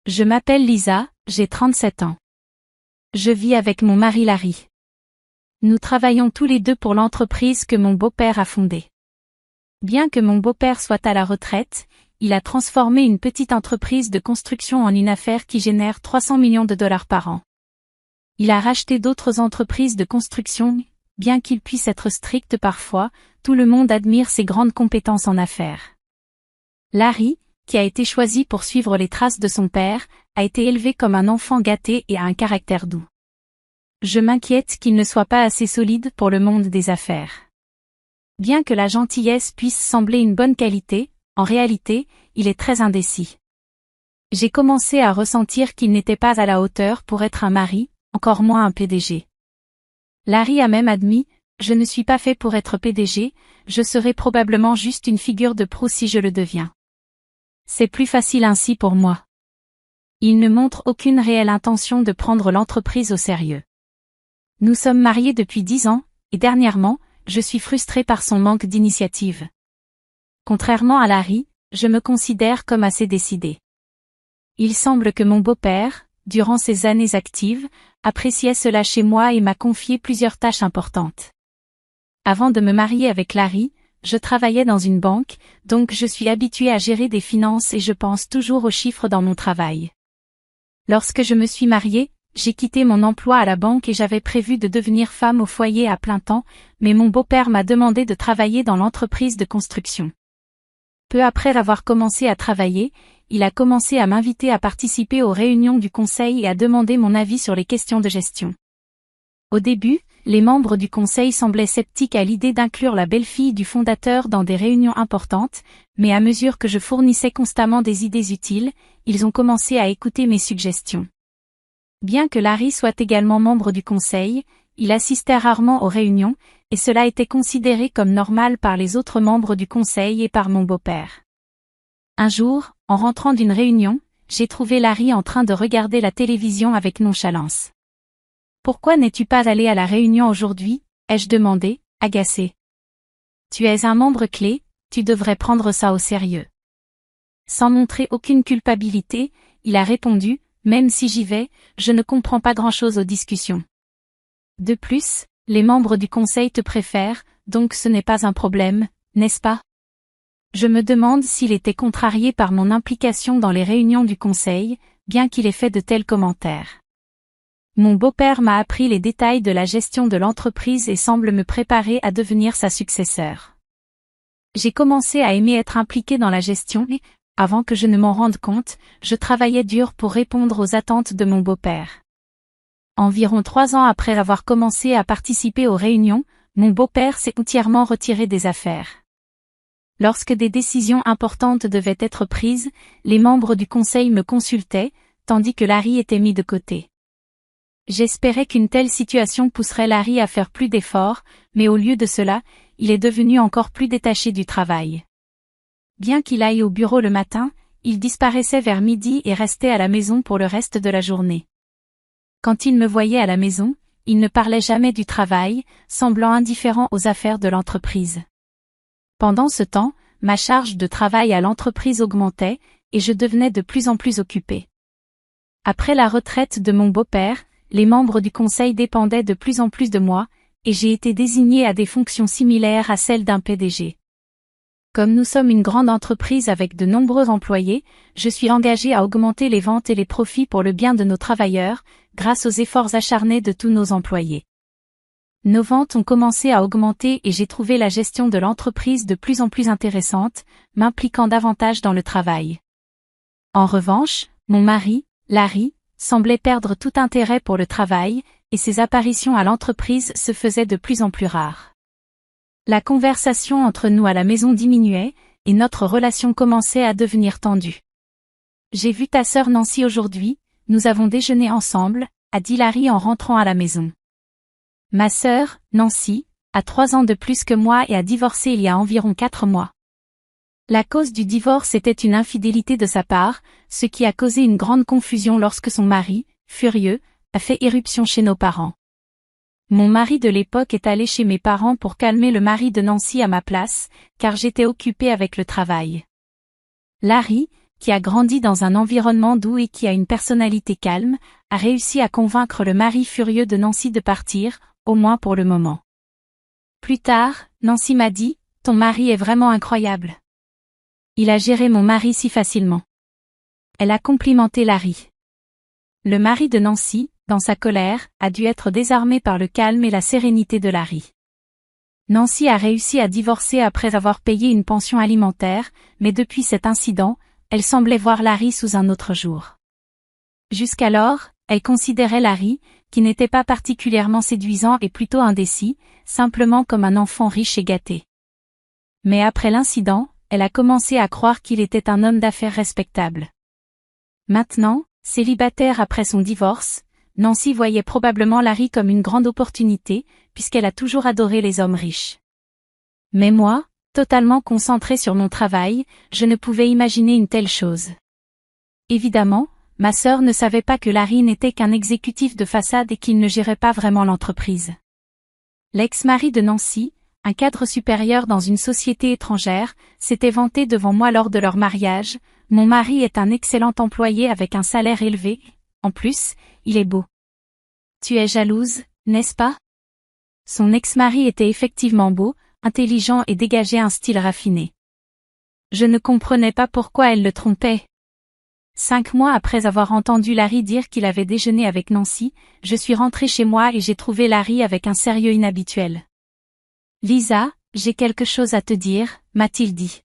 Je m'appelle Lisa, j'ai 37 ans. Je vis avec mon mari Larry. Nous travaillons tous les deux pour l'entreprise que mon beau-père a fondée. Bien que mon beau-père soit à la retraite, il a transformé une petite entreprise de construction en une affaire qui génère 300 millions de dollars par an. Il a racheté d'autres entreprises de construction, bien qu'il puisse être strict parfois, tout le monde admire ses grandes compétences en affaires. Larry, qui a été choisi pour suivre les traces de son père, a été élevé comme un enfant gâté et a un caractère doux. Je m'inquiète qu'il ne soit pas assez solide pour le monde des affaires. Bien que la gentillesse puisse sembler une bonne qualité, en réalité, il est très indécis. J'ai commencé à ressentir qu'il n'était pas à la hauteur pour être un mari, encore moins un PDG. Larry a même admis, « Je ne suis pas fait pour être PDG, je serai probablement juste une figure de proue si je le deviens. C'est plus facile ainsi pour moi. » Il ne montre aucune réelle intention de prendre l'entreprise au sérieux. Nous sommes mariés depuis 10 ans, et dernièrement, je suis frustrée par son manque d'initiative. Contrairement à Larry, je me considère comme assez décidée. Il semble que mon beau-père, durant ses années actives, appréciait cela chez moi et m'a confié plusieurs tâches importantes. Avant de me marier avec Larry, je travaillais dans une banque, donc je suis habituée à gérer des finances et je pense toujours aux chiffres dans mon travail. Lorsque je me suis mariée, j'ai quitté mon emploi à la banque et j'avais prévu de devenir femme au foyer à plein temps, mais mon beau-père m'a demandé de travailler dans l'entreprise de construction. Peu après avoir commencé à travailler, il a commencé à m'inviter à participer aux réunions du conseil et à demander mon avis sur les questions de gestion. Au début, les membres du conseil semblaient sceptiques à l'idée d'inclure la belle-fille du fondateur dans des réunions importantes, mais à mesure que je fournissais constamment des idées utiles, ils ont commencé à écouter mes suggestions. Bien que Larry soit également membre du conseil, il assistait rarement aux réunions, et cela était considéré comme normal par les autres membres du conseil et par mon beau-père. Un jour, en rentrant d'une réunion, j'ai trouvé Larry en train de regarder la télévision avec nonchalance. « Pourquoi n'es-tu pas allé à la réunion aujourd'hui ?» ai-je demandé, agacée. « Tu es un membre clé, tu devrais prendre ça au sérieux. » Sans montrer aucune culpabilité, il a répondu, « Même si j'y vais, je ne comprends pas grand-chose aux discussions. De plus, les membres du conseil te préfèrent, donc ce n'est pas un problème, n'est-ce pas ?» Je me demande s'il était contrarié par mon implication dans les réunions du conseil, bien qu'il ait fait de tels commentaires. Mon beau-père m'a appris les détails de la gestion de l'entreprise et semble me préparer à devenir sa successeur. J'ai commencé à aimer être impliqué dans la gestion et, avant que je ne m'en rende compte, je travaillais dur pour répondre aux attentes de mon beau-père. Environ 3 ans après avoir commencé à participer aux réunions, mon beau-père s'est entièrement retiré des affaires. Lorsque des décisions importantes devaient être prises, les membres du conseil me consultaient, tandis que Larry était mis de côté. J'espérais qu'une telle situation pousserait Larry à faire plus d'efforts, mais au lieu de cela, il est devenu encore plus détaché du travail. Bien qu'il aille au bureau le matin, il disparaissait vers midi et restait à la maison pour le reste de la journée. Quand il me voyait à la maison, il ne parlait jamais du travail, semblant indifférent aux affaires de l'entreprise. Pendant ce temps, ma charge de travail à l'entreprise augmentait, et je devenais de plus en plus occupée. Après la retraite de mon beau-père, les membres du conseil dépendaient de plus en plus de moi, et j'ai été désignée à des fonctions similaires à celles d'un PDG. Comme nous sommes une grande entreprise avec de nombreux employés, je suis engagée à augmenter les ventes et les profits pour le bien de nos travailleurs, grâce aux efforts acharnés de tous nos employés. Nos ventes ont commencé à augmenter et j'ai trouvé la gestion de l'entreprise de plus en plus intéressante, m'impliquant davantage dans le travail. En revanche, mon mari, Larry, semblait perdre tout intérêt pour le travail, et ses apparitions à l'entreprise se faisaient de plus en plus rares. La conversation entre nous à la maison diminuait, et notre relation commençait à devenir tendue. « J'ai vu ta sœur Nancy aujourd'hui, nous avons déjeuné ensemble », a dit Larry en rentrant à la maison. Ma sœur, Nancy, a 3 ans de plus que moi et a divorcé il y a environ 4 mois. La cause du divorce était une infidélité de sa part, ce qui a causé une grande confusion lorsque son mari, furieux, a fait irruption chez nos parents. Mon mari de l'époque est allé chez mes parents pour calmer le mari de Nancy à ma place, car j'étais occupée avec le travail. Larry, qui a grandi dans un environnement doux et qui a une personnalité calme, a réussi à convaincre le mari furieux de Nancy de partir, au moins pour le moment. Plus tard, Nancy m'a dit, « Ton mari est vraiment incroyable. Il a géré mon mari si facilement. » Elle a complimenté Larry. Le mari de Nancy, dans sa colère, a dû être désarmé par le calme et la sérénité de Larry. Nancy a réussi à divorcer après avoir payé une pension alimentaire, mais depuis cet incident, elle semblait voir Larry sous un autre jour. Jusqu'alors, elle considérait Larry, qui n'était pas particulièrement séduisant et plutôt indécis, simplement comme un enfant riche et gâté. Mais après l'incident, elle a commencé à croire qu'il était un homme d'affaires respectable. Maintenant, célibataire après son divorce, Nancy voyait probablement Larry comme une grande opportunité, puisqu'elle a toujours adoré les hommes riches. Mais moi, totalement concentrée sur mon travail, je ne pouvais imaginer une telle chose. Évidemment, ma sœur ne savait pas que Larry n'était qu'un exécutif de façade et qu'il ne gérait pas vraiment l'entreprise. L'ex-mari de Nancy, un cadre supérieur dans une société étrangère, s'était vanté devant moi lors de leur mariage, « Mon mari est un excellent employé avec un salaire élevé, en plus, il est beau. » Tu es jalouse, n'est-ce pas? Son ex-mari était effectivement beau, intelligent et dégageait un style raffiné. Je ne comprenais pas pourquoi elle le trompait. 5 mois après avoir entendu Larry dire qu'il avait déjeuné avec Nancy, je suis rentrée chez moi et j'ai trouvé Larry avec un sérieux inhabituel. « Lisa, j'ai quelque chose à te dire, » m'a-t-il dit.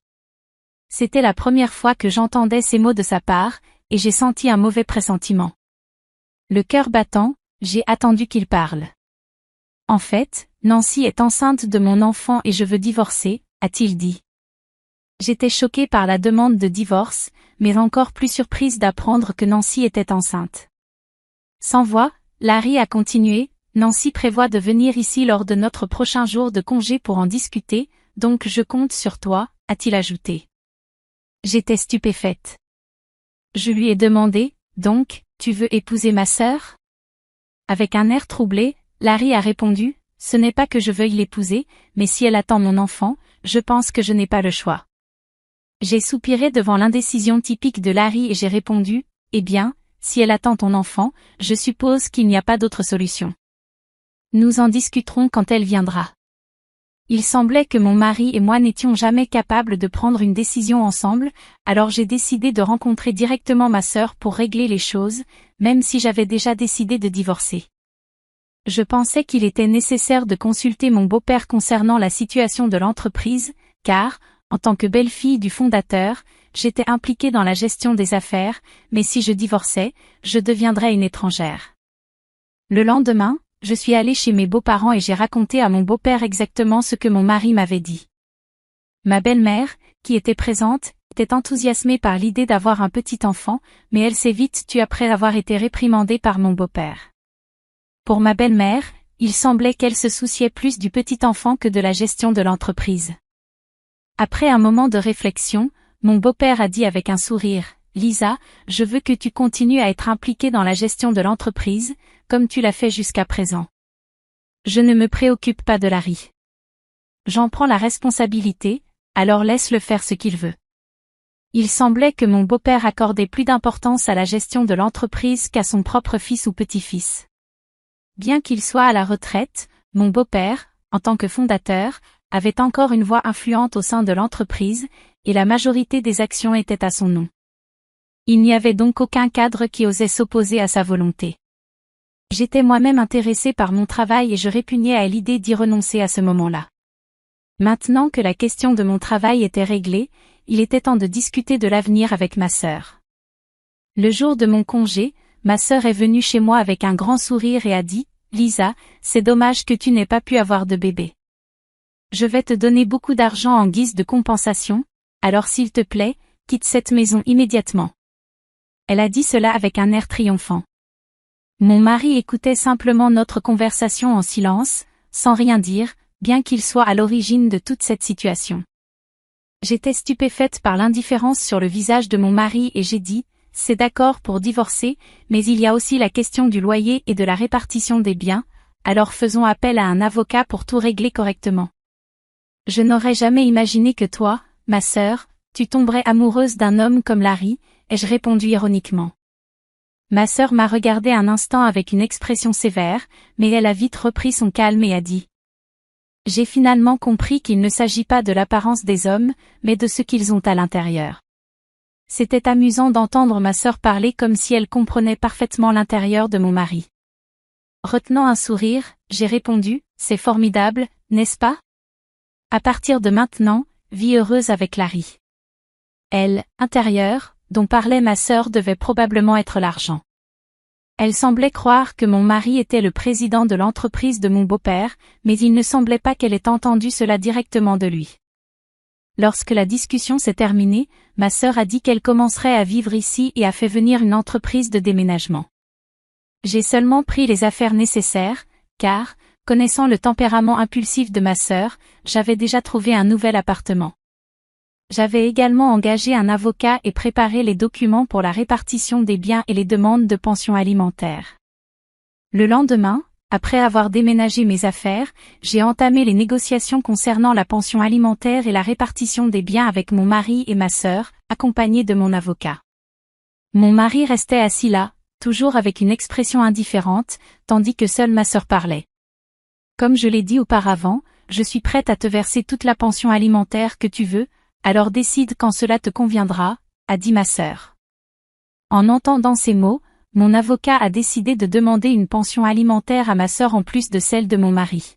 C'était la première fois que j'entendais ces mots de sa part, et j'ai senti un mauvais pressentiment. Le cœur battant, j'ai attendu qu'il parle. « En fait, Nancy est enceinte de mon enfant et je veux divorcer, » a-t-il dit. J'étais choquée par la demande de divorce, mais encore plus surprise d'apprendre que Nancy était enceinte. Sans voix, Larry a continué, « Nancy prévoit de venir ici lors de notre prochain jour de congé pour en discuter, donc je compte sur toi, » a-t-il ajouté. J'étais stupéfaite. Je lui ai demandé, « Donc, tu veux épouser ma sœur ?» Avec un air troublé, Larry a répondu, « Ce n'est pas que je veuille l'épouser, mais si elle attend mon enfant, je pense que je n'ai pas le choix. » J'ai soupiré devant l'indécision typique de Larry et j'ai répondu, « Eh bien, si elle attend ton enfant, je suppose qu'il n'y a pas d'autre solution. Nous en discuterons quand elle viendra. » Il semblait que mon mari et moi n'étions jamais capables de prendre une décision ensemble, alors j'ai décidé de rencontrer directement ma sœur pour régler les choses, même si j'avais déjà décidé de divorcer. Je pensais qu'il était nécessaire de consulter mon beau-père concernant la situation de l'entreprise, car, en tant que belle-fille du fondateur, j'étais impliquée dans la gestion des affaires, mais si je divorçais, je deviendrais une étrangère. Le lendemain, je suis allée chez mes beaux-parents et j'ai raconté à mon beau-père exactement ce que mon mari m'avait dit. Ma belle-mère, qui était présente, était enthousiasmée par l'idée d'avoir un petit enfant, mais elle s'est vite tue après avoir été réprimandée par mon beau-père. Pour ma belle-mère, il semblait qu'elle se souciait plus du petit enfant que de la gestion de l'entreprise. Après un moment de réflexion, mon beau-père a dit avec un sourire, « Lisa, je veux que tu continues à être impliquée dans la gestion de l'entreprise, comme tu l'as fait jusqu'à présent. Je ne me préoccupe pas de Larry. J'en prends la responsabilité, alors laisse-le faire ce qu'il veut. » Il semblait que mon beau-père accordait plus d'importance à la gestion de l'entreprise qu'à son propre fils ou petit-fils. Bien qu'il soit à la retraite, mon beau-père, en tant que fondateur, avait encore une voix influente au sein de l'entreprise, et la majorité des actions étaient à son nom. Il n'y avait donc aucun cadre qui osait s'opposer à sa volonté. J'étais moi-même intéressée par mon travail et je répugnais à l'idée d'y renoncer à ce moment-là. Maintenant que la question de mon travail était réglée, il était temps de discuter de l'avenir avec ma sœur. Le jour de mon congé, ma sœur est venue chez moi avec un grand sourire et a dit, « Lisa, c'est dommage que tu n'aies pas pu avoir de bébé. Je vais te donner beaucoup d'argent en guise de compensation, alors s'il te plaît, quitte cette maison immédiatement. » Elle a dit cela avec un air triomphant. Mon mari écoutait simplement notre conversation en silence, sans rien dire, bien qu'il soit à l'origine de toute cette situation. J'étais stupéfaite par l'indifférence sur le visage de mon mari et j'ai dit, « C'est d'accord pour divorcer, mais il y a aussi la question du loyer et de la répartition des biens, alors faisons appel à un avocat pour tout régler correctement. » Je n'aurais jamais imaginé que toi, ma sœur, Tu tomberais amoureuse d'un homme comme Larry, ai-je répondu ironiquement. Ma sœur m'a regardé un instant avec une expression sévère, mais elle a vite repris son calme et a dit. J'ai finalement compris qu'il ne s'agit pas de l'apparence des hommes, mais de ce qu'ils ont à l'intérieur. C'était amusant d'entendre ma sœur parler comme si elle comprenait parfaitement l'intérieur de mon mari. Retenant un sourire, j'ai répondu, c'est formidable, n'est-ce pas? À partir de maintenant, vis heureuse avec Larry. Elle, intérieure, dont parlait ma sœur devait probablement être l'argent. Elle semblait croire que mon mari était le président de l'entreprise de mon beau-père, mais il ne semblait pas qu'elle ait entendu cela directement de lui. Lorsque la discussion s'est terminée, ma sœur a dit qu'elle commencerait à vivre ici et a fait venir une entreprise de déménagement. J'ai seulement pris les affaires nécessaires, car, connaissant le tempérament impulsif de ma sœur, j'avais déjà trouvé un nouvel appartement. J'avais également engagé un avocat et préparé les documents pour la répartition des biens et les demandes de pension alimentaire. Le lendemain, après avoir déménagé mes affaires, j'ai entamé les négociations concernant la pension alimentaire et la répartition des biens avec mon mari et ma sœur, accompagnés de mon avocat. Mon mari restait assis là, toujours avec une expression indifférente, tandis que seule ma sœur parlait. Comme je l'ai dit auparavant, je suis prête à te verser toute la pension alimentaire que tu veux, alors décide quand cela te conviendra, a dit ma sœur. En entendant ces mots, mon avocat a décidé de demander une pension alimentaire à ma sœur en plus de celle de mon mari.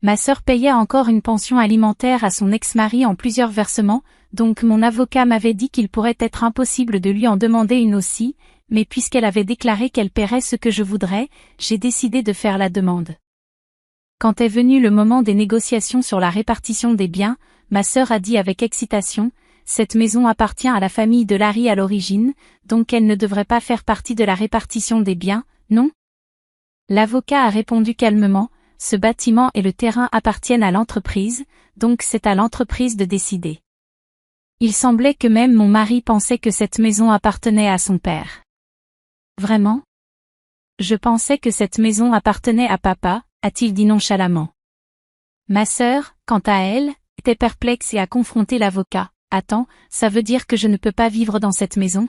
Ma sœur payait encore une pension alimentaire à son ex-mari en plusieurs versements, donc mon avocat m'avait dit qu'il pourrait être impossible de lui en demander une aussi, mais puisqu'elle avait déclaré qu'elle paierait ce que je voudrais, j'ai décidé de faire la demande. Quand est venu le moment des négociations sur la répartition des biens, ma sœur a dit avec excitation, « Cette maison appartient à la famille de Larry à l'origine, donc elle ne devrait pas faire partie de la répartition des biens, non ?» L'avocat a répondu calmement, « Ce bâtiment et le terrain appartiennent à l'entreprise, donc c'est à l'entreprise de décider. » Il semblait que même mon mari pensait que cette maison appartenait à son père. Vraiment? Je pensais que cette maison appartenait à papa, a-t-il dit nonchalamment. Ma sœur, quant à elle, était perplexe et a confronté l'avocat. Attends, ça veut dire que je ne peux pas vivre dans cette maison?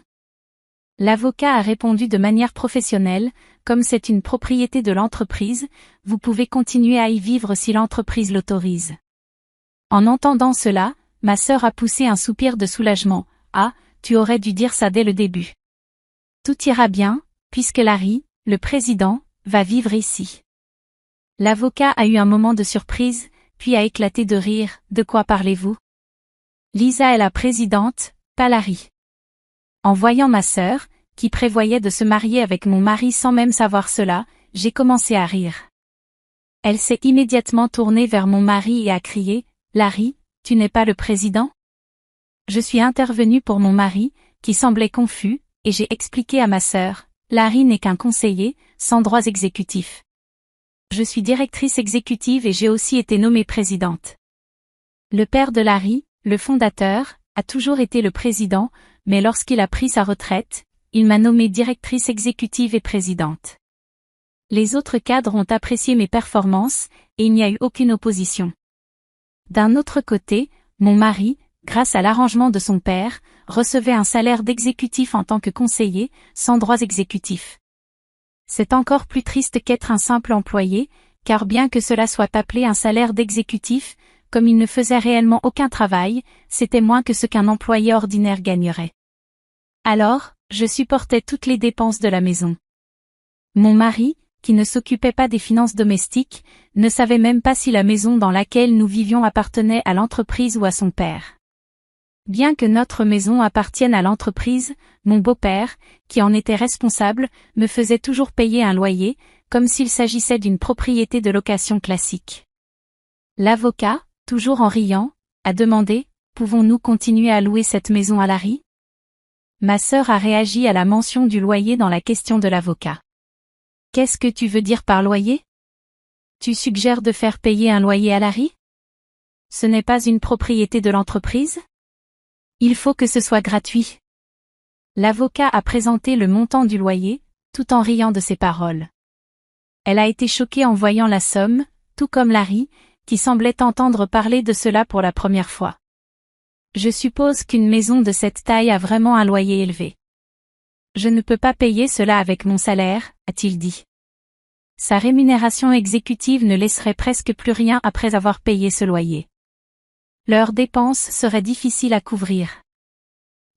L'avocat a répondu de manière professionnelle, comme c'est une propriété de l'entreprise, vous pouvez continuer à y vivre si l'entreprise l'autorise. En entendant cela, ma sœur a poussé un soupir de soulagement. Ah, tu aurais dû dire ça dès le début. Tout ira bien, puisque Larry, le président, va vivre ici. L'avocat a eu un moment de surprise, puis a éclaté de rire. De quoi parlez-vous? Lisa est la présidente, pas Larry. En voyant ma sœur, qui prévoyait de se marier avec mon mari sans même savoir cela, j'ai commencé à rire. Elle s'est immédiatement tournée vers mon mari et a crié, « Larry, tu n'es pas le président ?» Je suis intervenue pour mon mari, qui semblait confus, et j'ai expliqué à ma sœur, « Larry n'est qu'un conseiller, sans droits exécutifs. Je suis directrice exécutive et j'ai aussi été nommée présidente. » Le père de Larry, le fondateur, a toujours été le président, mais lorsqu'il a pris sa retraite, il m'a nommée directrice exécutive et présidente. Les autres cadres ont apprécié mes performances, et il n'y a eu aucune opposition. D'un autre côté, mon mari, grâce à l'arrangement de son père, recevait un salaire d'exécutif en tant que conseiller, sans droits exécutifs. C'est encore plus triste qu'être un simple employé, car bien que cela soit appelé un salaire d'exécutif, comme il ne faisait réellement aucun travail, c'était moins que ce qu'un employé ordinaire gagnerait. Alors, je supportais toutes les dépenses de la maison. Mon mari, qui ne s'occupait pas des finances domestiques, ne savait même pas si la maison dans laquelle nous vivions appartenait à l'entreprise ou à son père. Bien que notre maison appartienne à l'entreprise, mon beau-père, qui en était responsable, me faisait toujours payer un loyer, comme s'il s'agissait d'une propriété de location classique. L'avocat, toujours en riant, a demandé, « Pouvons-nous continuer à louer cette maison à Larry ?» Ma sœur a réagi à la mention du loyer dans la question de l'avocat. « Qu'est-ce que tu veux dire par loyer? Tu suggères de faire payer un loyer à Larry? Ce n'est pas une propriété de l'entreprise? Il faut que ce soit gratuit. » L'avocat a présenté le montant du loyer, tout en riant de ses paroles. Elle a été choquée en voyant la somme, tout comme Larry, qui semblait entendre parler de cela pour la première fois. Je suppose qu'une maison de cette taille a vraiment un loyer élevé. Je ne peux pas payer cela avec mon salaire, a-t-il dit. Sa rémunération exécutive ne laisserait presque plus rien après avoir payé ce loyer. Leurs dépenses seraient difficiles à couvrir.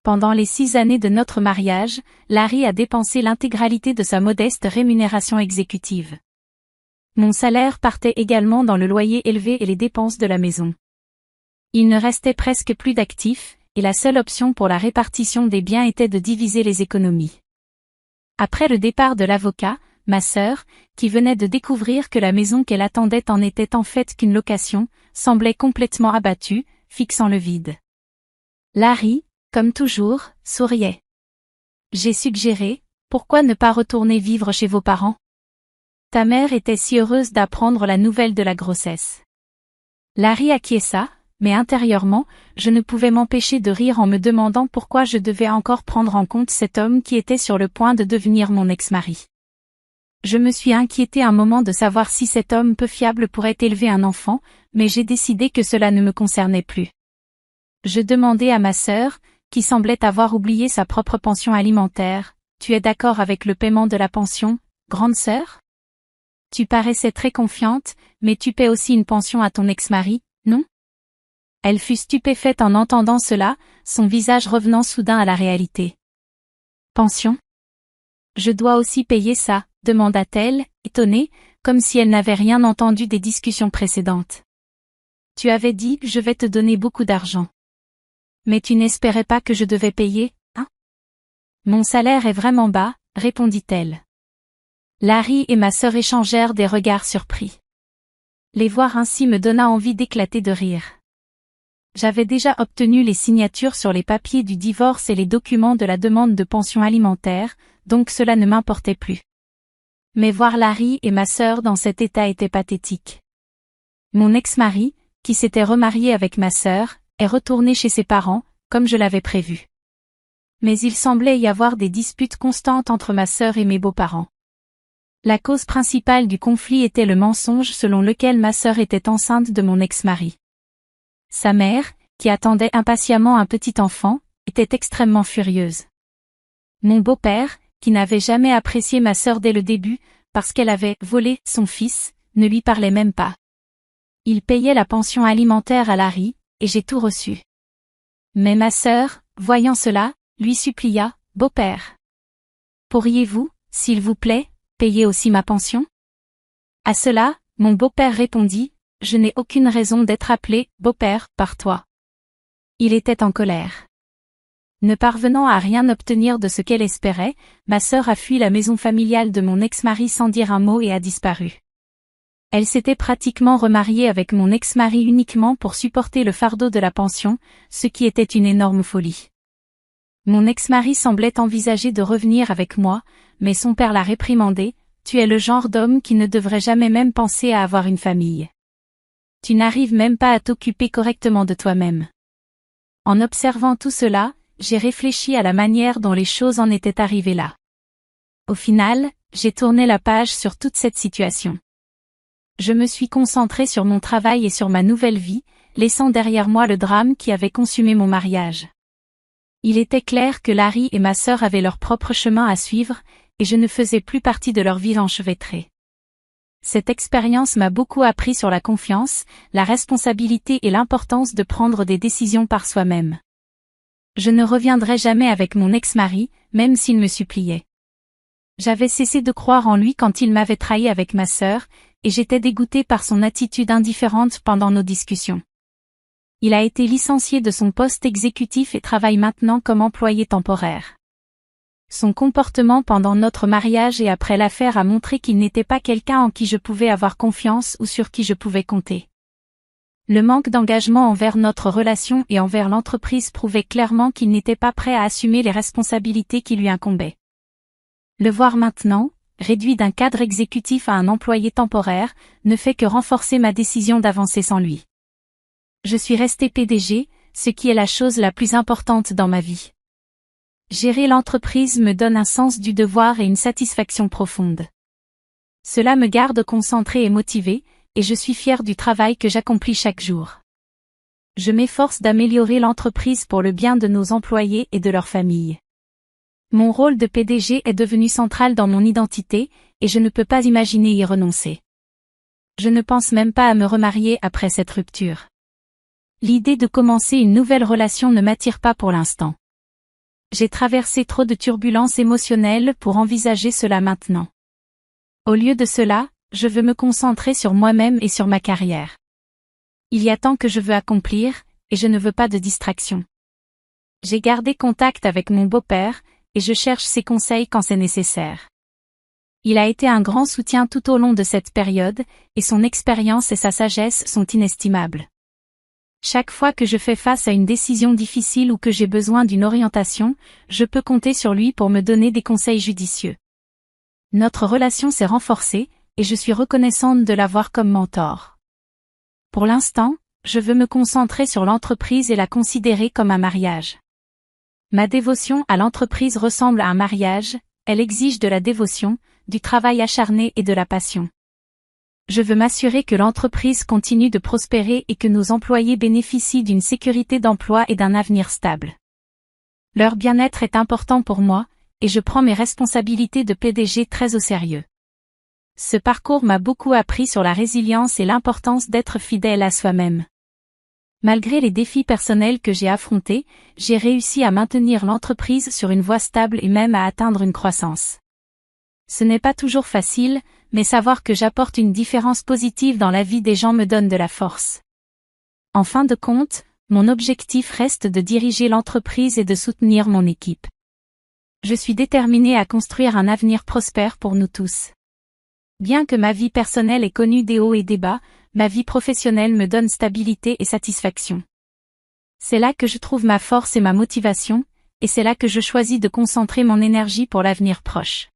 Pendant les 6 années de notre mariage, Larry a dépensé l'intégralité de sa modeste rémunération exécutive. Mon salaire partait également dans le loyer élevé et les dépenses de la maison. Il ne restait presque plus d'actifs, et la seule option pour la répartition des biens était de diviser les économies. Après le départ de l'avocat, ma sœur, qui venait de découvrir que la maison qu'elle attendait en était en fait qu'une location, semblait complètement abattue, fixant le vide. Larry, comme toujours, souriait. J'ai suggéré, pourquoi ne pas retourner vivre chez vos parents? Ta mère était si heureuse d'apprendre la nouvelle de la grossesse. Larry acquiesça, mais intérieurement, je ne pouvais m'empêcher de rire en me demandant pourquoi je devais encore prendre en compte cet homme qui était sur le point de devenir mon ex-mari. Je me suis inquiétée un moment de savoir si cet homme peu fiable pourrait élever un enfant, mais j'ai décidé que cela ne me concernait plus. Je demandai à ma sœur, qui semblait avoir oublié sa propre pension alimentaire, « Tu es d'accord avec le paiement de la pension, grande sœur? Tu paraissais très confiante, mais tu paies aussi une pension à ton ex-mari, non ?» Elle fut stupéfaite en entendant cela, son visage revenant soudain à la réalité. « Pension? Je dois aussi payer ça ?» demanda-t-elle, étonnée, comme si elle n'avait rien entendu des discussions précédentes. « Tu avais dit que je vais te donner beaucoup d'argent. Mais tu n'espérais pas que je devais payer, hein? » Mon salaire est vraiment bas, répondit-elle. Larry et ma sœur échangèrent des regards surpris. Les voir ainsi me donna envie d'éclater de rire. J'avais déjà obtenu les signatures sur les papiers du divorce et les documents de la demande de pension alimentaire, donc cela ne m'importait plus. Mais voir Larry et ma sœur dans cet état était pathétique. Mon ex-mari, qui s'était remarié avec ma sœur, est retourné chez ses parents, comme je l'avais prévu. Mais il semblait y avoir des disputes constantes entre ma sœur et mes beaux-parents. La cause principale du conflit était le mensonge selon lequel ma sœur était enceinte de mon ex-mari. Sa mère, qui attendait impatiemment un petit enfant, était extrêmement furieuse. Mon beau-père, qui n'avait jamais apprécié ma sœur dès le début, parce qu'elle avait volé son fils, ne lui parlait même pas. Il payait la pension alimentaire à Larry, et j'ai tout reçu. Mais ma sœur, voyant cela, lui supplia, « Beau-père, pourriez-vous, s'il vous plaît, payer aussi ma pension ?» À cela, mon beau-père répondit, « Je n'ai aucune raison d'être appelé « beau-père » par toi. » Il était en colère. Ne parvenant à rien obtenir de ce qu'elle espérait, ma sœur a fui la maison familiale de mon ex-mari sans dire un mot et a disparu. Elle s'était pratiquement remariée avec mon ex-mari uniquement pour supporter le fardeau de la pension, ce qui était une énorme folie. Mon ex-mari semblait envisager de revenir avec moi, mais son père l'a réprimandé, « Tu es le genre d'homme qui ne devrait jamais même penser à avoir une famille. Tu n'arrives même pas à t'occuper correctement de toi-même. » En observant tout cela, j'ai réfléchi à la manière dont les choses en étaient arrivées là. Au final, j'ai tourné la page sur toute cette situation. Je me suis concentrée sur mon travail et sur ma nouvelle vie, laissant derrière moi le drame qui avait consumé mon mariage. Il était clair que Larry et ma sœur avaient leur propre chemin à suivre, et je ne faisais plus partie de leur vie enchevêtrée. Cette expérience m'a beaucoup appris sur la confiance, la responsabilité et l'importance de prendre des décisions par soi-même. Je ne reviendrai jamais avec mon ex-mari, même s'il me suppliait. J'avais cessé de croire en lui quand il m'avait trahi avec ma sœur, et j'étais dégoûtée par son attitude indifférente pendant nos discussions. Il a été licencié de son poste exécutif et travaille maintenant comme employé temporaire. Son comportement pendant notre mariage et après l'affaire a montré qu'il n'était pas quelqu'un en qui je pouvais avoir confiance ou sur qui je pouvais compter. Le manque d'engagement envers notre relation et envers l'entreprise prouvait clairement qu'il n'était pas prêt à assumer les responsabilités qui lui incombaient. Le voir maintenant, réduit d'un cadre exécutif à un employé temporaire, ne fait que renforcer ma décision d'avancer sans lui. Je suis restée PDG, ce qui est la chose la plus importante dans ma vie. Gérer l'entreprise me donne un sens du devoir et une satisfaction profonde. Cela me garde concentrée et motivée, et je suis fière du travail que j'accomplis chaque jour. Je m'efforce d'améliorer l'entreprise pour le bien de nos employés et de leurs familles. Mon rôle de PDG est devenu central dans mon identité, et je ne peux pas imaginer y renoncer. Je ne pense même pas à me remarier après cette rupture. L'idée de commencer une nouvelle relation ne m'attire pas pour l'instant. J'ai traversé trop de turbulences émotionnelles pour envisager cela maintenant. Au lieu de cela, je veux me concentrer sur moi-même et sur ma carrière. Il y a tant que je veux accomplir, et je ne veux pas de distraction. J'ai gardé contact avec mon beau-père, et je cherche ses conseils quand c'est nécessaire. Il a été un grand soutien tout au long de cette période, et son expérience et sa sagesse sont inestimables. Chaque fois que je fais face à une décision difficile ou que j'ai besoin d'une orientation, je peux compter sur lui pour me donner des conseils judicieux. Notre relation s'est renforcée, et je suis reconnaissante de l'avoir comme mentor. Pour l'instant, je veux me concentrer sur l'entreprise et la considérer comme un mariage. Ma dévotion à l'entreprise ressemble à un mariage, elle exige de la dévotion, du travail acharné et de la passion. Je veux m'assurer que l'entreprise continue de prospérer et que nos employés bénéficient d'une sécurité d'emploi et d'un avenir stable. Leur bien-être est important pour moi, et je prends mes responsabilités de PDG très au sérieux. Ce parcours m'a beaucoup appris sur la résilience et l'importance d'être fidèle à soi-même. Malgré les défis personnels que j'ai affrontés, j'ai réussi à maintenir l'entreprise sur une voie stable et même à atteindre une croissance. Ce n'est pas toujours facile, mais savoir que j'apporte une différence positive dans la vie des gens me donne de la force. En fin de compte, mon objectif reste de diriger l'entreprise et de soutenir mon équipe. Je suis déterminée à construire un avenir prospère pour nous tous. Bien que ma vie personnelle ait connu des hauts et des bas, ma vie professionnelle me donne stabilité et satisfaction. C'est là que je trouve ma force et ma motivation, et c'est là que je choisis de concentrer mon énergie pour l'avenir proche.